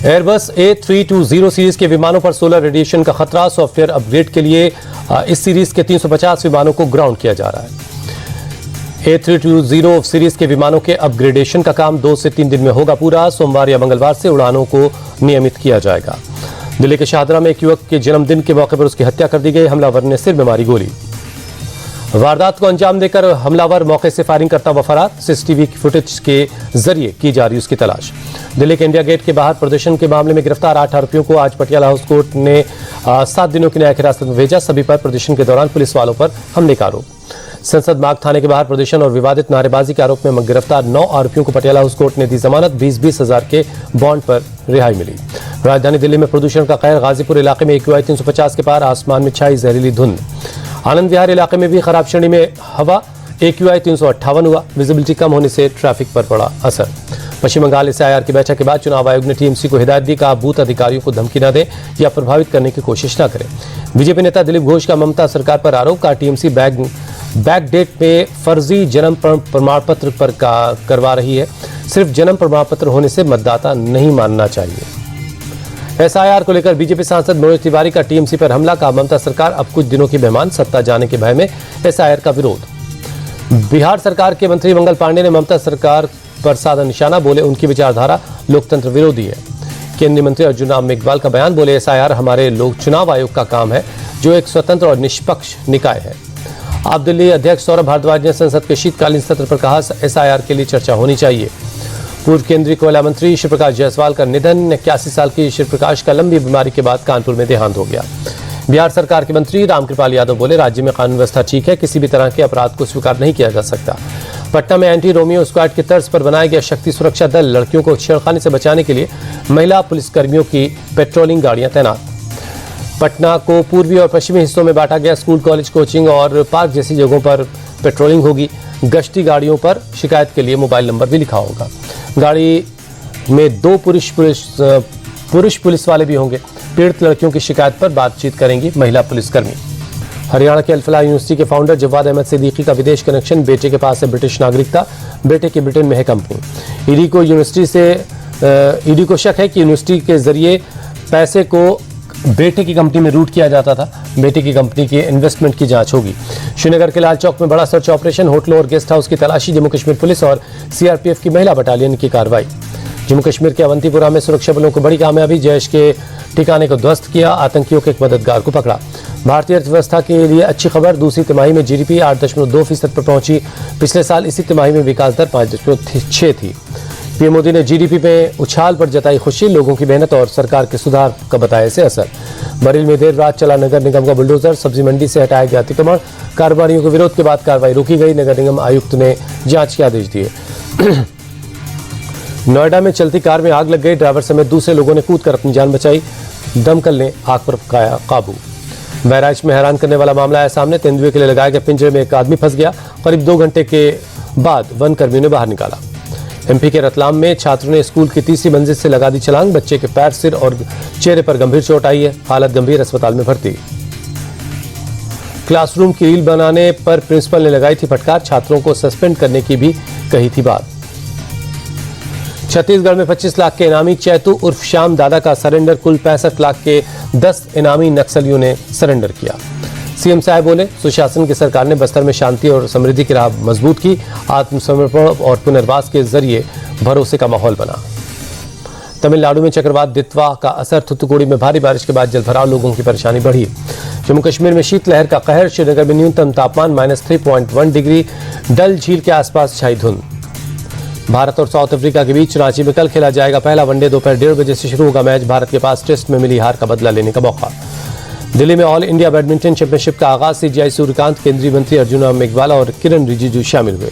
Airbus A320 series के विमानों पर सोलर रेडिएशन का खतरा। सॉफ्टवेयर अपग्रेड के लिए इस सीरीज के 350 विमानों को ग्राउंड किया जा रहा है। A320 सीरीज के विमानों के अपग्रेडेशन का काम 2 से 3 दिन में होगा पूरा। सोमवार या मंगलवार से उड़ानों को नियमित किया जाएगा। दिल्ली के शाहदरा में एक युवक के जन्मदिन के मौके पर उसकी हत्या कर दी गई। हमलावर ने सिर में मारी गोली। वारदात को अंजाम देकर हमलावर मौके से फायरिंग करता हुआ फरार। सीसीटीवी की फुटेज के जरिए की जा रही उसकी तलाश। दिल्ली के इंडिया गेट के बाहर प्रदर्शन के मामले में गिरफ्तार 8 आरोपियों को आज पटियाला हाउस कोर्ट ने 7 दिनों की न्यायिक हिरासत में भेजा। सभी पर प्रदर्शन के दौरान पुलिस वालों पर हमले का आरोप। संसद बाग थाने के बाहर प्रदर्शन और विवादित नारेबाजी के आरोप में गिरफ्तार 9 आरोपियों को पटियाला हाउस कोर्ट ने दी जमानत। 20-20 हजार के बॉन्ड पर रिहाई मिली। राजधानी दिल्ली में प्रदूषण का कहर। गाजीपुर इलाके में AQI 350 के पार। आसमान में छाई जहरीली धुंध। आनंद विहार इलाके में भी खराब श्रेणी में हवा। AQI 358 हुआ। विजिबिलिटी कम होने से ट्रैफिक पर पड़ा असर। पश्चिम बंगाल SIR की बैठक के बाद चुनाव आयोग ने TMC को हिदायत दी। कहा बूथ अधिकारियों को धमकी न दें या प्रभावित करने की कोशिश न करें। बीजेपी नेता दिलीप घोष का ममता सरकार पर आरोप। कहा TMC बैकडेट में फर्जी जन्म प्रमाण पत्र पर करवा रही है। सिर्फ जन्म प्रमाण पत्र होने से मतदाता नहीं मानना चाहिए। SIR को लेकर बीजेपी सांसद मनोज तिवारी का TMC पर हमला। का ममता सरकार अब कुछ दिनों की मेहमान, सत्ता जाने के भय में SIR का विरोध। बिहार सरकार के मंत्री मंगल पांडे ने ममता सरकार पर साधा निशाना। बोले उनकी विचारधारा लोकतंत्र विरोधी है। केंद्रीय मंत्री अर्जुन राम मेघवाल का बयान। बोले SIR हमारे लोक चुनाव आयोग का काम है जो एक स्वतंत्र और निष्पक्ष निकाय है। आप दिल्ली अध्यक्ष सौरभ भारद्वाज ने संसद के शीतकालीन सत्र पर कहा SIR के लिए चर्चा होनी चाहिए। पूर्व केंद्रीय कोयला मंत्री श्री प्रकाश जायसवाल का निधन। 81 साल की श्री प्रकाश का लंबी बीमारी के बाद कानपुर में देहांत हो गया। बिहार सरकार के मंत्री रामकृपाल यादव बोले राज्य में कानून व्यवस्था ठीक है, किसी भी तरह के अपराध को स्वीकार नहीं किया जा सकता। पटना में एंटी रोमियो स्क्वाड की तर्ज पर बनाया गया शक्ति सुरक्षा दल। लड़कियों को छेड़खानी से बचाने के लिए महिला पुलिसकर्मियों की पेट्रोलिंग गाड़ियां तैनात। पटना को पूर्वी और पश्चिमी हिस्सों में बांटा गया। स्कूल, कॉलेज, कोचिंग और पार्क जैसी जगहों पर पेट्रोलिंग होगी। गश्ती गाड़ियों पर शिकायत के लिए मोबाइल नंबर भी लिखा होगा। गाड़ी में 2 पुरुष पुलिस वाले भी होंगे। पीड़ित लड़कियों की शिकायत पर बातचीत करेंगी महिला पुलिसकर्मी। हरियाणा के अल-फलाह यूनिवर्सिटी के फाउंडर जवाद अहमद सिद्दीकी का विदेश कनेक्शन। बेटे के पास है ब्रिटिश नागरिकता। बेटे की ब्रिटेन में है कंपनी। ईडी को शक है कि यूनिवर्सिटी के जरिए पैसे को बेटे की कंपनी में रूट किया जाता था। बेटे की कंपनी के इन्वेस्टमेंट की जांच होगी। श्रीनगर के लाल चौक में बड़ा सर्च ऑपरेशन। होटलों और गेस्ट हाउस की तलाशी। जम्मू कश्मीर पुलिस और CRPF की महिला बटालियन की कार्रवाई। जम्मू कश्मीर के अवंतीपुरा में सुरक्षा बलों को बड़ी कामयाबी। जैश के ठिकाने को ध्वस्त किया। आतंकियों के एक मददगार को पकड़ा। भारतीय अर्थव्यवस्था के लिए अच्छी खबर। दूसरी तिमाही में GDP 8.2% पर पहुंची। पिछले साल इसी तिमाही में विकास दर 5.6 थी। पीएम मोदी ने GDP में उछाल पर जताई खुशी। लोगों की मेहनत और सरकार के सुधार का बताया इसे असर। बरेली में देर रात चला नगर निगम का बुलडोजर। सब्जी मंडी से हटाया गया अतिक्रमण। कारोबारियों के विरोध के बाद कार्रवाई रोकी गई। नगर निगम आयुक्त ने जांच के आदेश दिए। नोएडा में चलती कार में आग लग गई। ड्राइवर समेत दूसरे लोगों ने कूदकर अपनी जान बचाई। दमकल ने आग पर पाया काबू। बहराइच में हैरान करने वाला मामला आया सामने। तेंदुए के लिए लगाए गए पिंजरे में एक आदमी फंस गया। करीब 2 घंटे के बाद वन कर्मियों ने बाहर निकाला। MP के रतलाम में छात्रों ने स्कूल की 3री मंजिल से लगा दी छलांग। बच्चे के पैर, सिर और चेहरे पर गंभीर चोट आई है। हालत गंभीर, अस्पताल में भर्ती। क्लासरूम की रील बनाने पर प्रिंसिपल ने लगाई थी फटकार। छात्रों को सस्पेंड करने की भी कही थी बात। छत्तीसगढ़ में 25 लाख के इनामी चैतू उर्फ श्याम दादा का सरेंडर। कुल 65 लाख के 10 इनामी नक्सलियों ने सरेंडर किया। CM साहब बोले सुशासन की सरकार ने बस्तर में शांति और समृद्धि की राह मजबूत की। आत्मसमर्पण और पुनर्वास के जरिए भरोसे का माहौल बना। तमिलनाडु में चक्रवात दित्वा का असर। थुत्तुकुड़ी में भारी बारिश के बाद जलभराव। लोगों की परेशानी बढ़ी। जम्मू कश्मीर में शीतलहर का कहर। श्रीनगर में न्यूनतम तापमान -3.1 डिग्री। डल झील के आसपास छाई धुंध। भारत और साउथ अफ्रीका के बीच रांची में कल खेला जाएगा पहला वनडे। दोपहर 1:30 बजे से शुरू होगा मैच। भारत के पास टेस्ट में मिली हार का बदला लेने का मौका। दिल्ली में ऑल इंडिया बैडमिंटन चैंपियनशिप का आगाज। CGI सूर्यकांत, केंद्रीय मंत्री अर्जुन राम मेघवाल और किरण रिजिजू शामिल हुए।